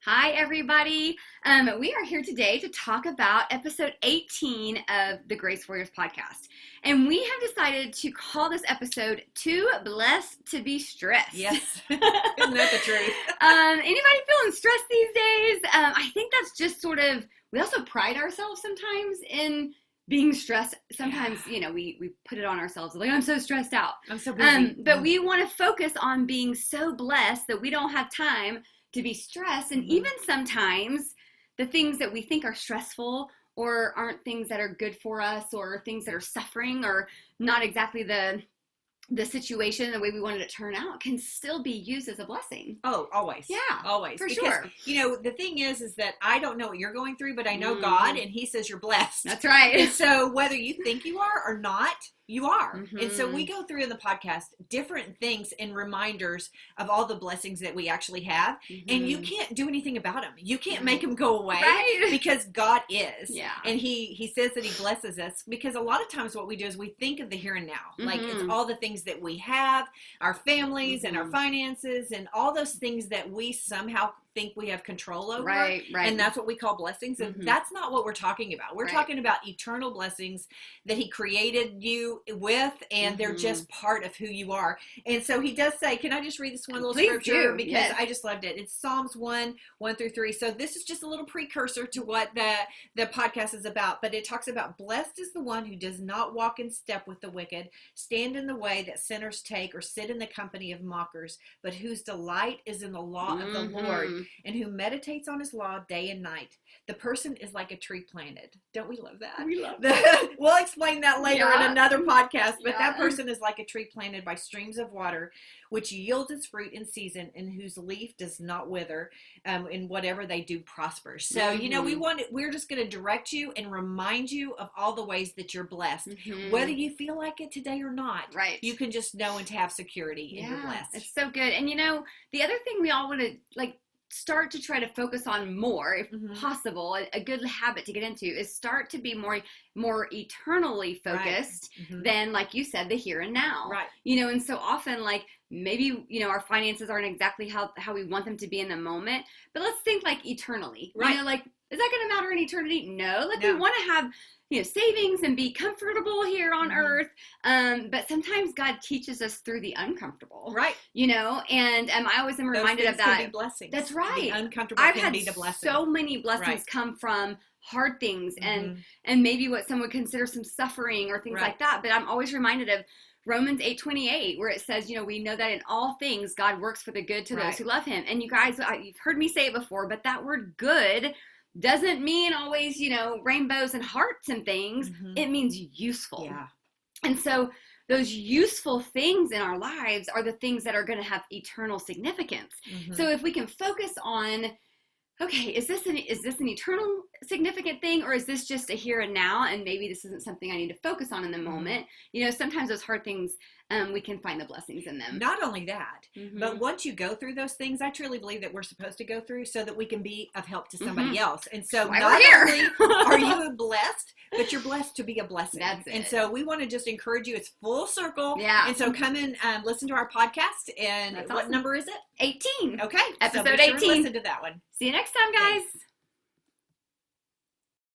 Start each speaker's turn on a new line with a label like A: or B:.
A: Hi, everybody. We are here today to talk about episode 18 of the Grace Warriors podcast. And we have decided to call this episode Too Blessed to Be Stressed.
B: Yes. Isn't that the truth?
A: Anybody feeling stressed these days? I think that's just sort of, we also pride ourselves sometimes in being stressed. Sometimes, we put it on ourselves. Like, I'm so stressed out.
B: I'm so busy.
A: But we want to focus on being so blessed that we don't have time to be stressed. And even sometimes the things that we think are stressful or aren't things that are good for us or things that are suffering or not exactly the situation, the way we wanted it to turn out, can still be used as a blessing.
B: Oh, always.
A: Yeah.
B: Always.
A: For
B: because,
A: sure.
B: The thing is that I don't know what you're going through, but I know God, and He says you're blessed.
A: That's right.
B: And so whether you think you are or not, you are.
A: Mm-hmm.
B: And so we go through in the podcast different things and reminders of all the blessings that we actually have. Mm-hmm. And you can't do anything about them. You can't make them go away,
A: right?
B: Because God is.
A: Yeah.
B: And He says that He blesses us, because a lot of times what we do is we think of the here and now. Mm-hmm. Like, it's all the things that we have, our families and our finances and all those things that we somehow think we have control over.
A: Right.
B: And that's what we call blessings. And that's not what we're talking about. We're talking about eternal blessings that He created you with, and they're just part of who you are. And so He does say, can I just read this one little scripture? Because I just loved it. It's Psalms 1:1-3. So this is just a little precursor to what the podcast is about. But it talks about, blessed is the one who does not walk in step with the wicked, stand in the way that sinners take, or sit in the company of mockers, but whose delight is in the law of the Lord, and who meditates on His law day and night. The person is like a tree planted. Don't we love that?
A: We love that.
B: We'll explain that later in another podcast, but that
A: Yeah.
B: person is like a tree planted by streams of water, which yields its fruit in season, and whose leaf does not wither, and whatever they do prospers. So, we're just going to direct you and remind you of all the ways that you're blessed. Whether you feel like it today or not,
A: right?
B: You can just know and to have security, and you're blessed.
A: It's so good. And the other thing we all want to start to try to focus on more, if possible, a good habit to get into is start to be more eternally focused than, like you said, the here and now.
B: Right.
A: And so often, maybe, our finances aren't exactly how we want them to be in the moment, but let's think eternally.
B: Right.
A: Is that going to matter in eternity? No. We want to have savings and be comfortable here on earth. But sometimes God teaches us through the uncomfortable.
B: Right.
A: And I always am reminded of that.
B: Can be blessings.
A: That's right.
B: The uncomfortable
A: I've
B: can
A: had
B: be the blessing.
A: so many blessings come from hard things and maybe what some would consider some suffering or things like that. But I'm always reminded of Romans 8:28, where it says, we know that in all things God works for the good to those who love Him. And you guys, you've heard me say it before, but that word good doesn't mean always, rainbows and hearts and things. It means useful. Yeah. And so those useful things in our lives are the things that are going to have eternal significance. So if we can focus on, okay, is this an eternal significant thing, or is this just a here and now, and maybe this isn't something I need to focus on in the moment? Sometimes those hard things, we can find the blessings in them.
B: Not only that, but once you go through those things, I truly believe that we're supposed to go through so that we can be of help to somebody else. And so not only are you blessed, but you're blessed to be a blessing.
A: That's it.
B: And so we want to just encourage you. It's full circle.
A: Yeah.
B: And so come and listen to our podcast. And what number is it?
A: 18.
B: Okay.
A: Episode
B: so be sure
A: 18.
B: and listen to that one.
A: See you next time, guys.
B: Thanks.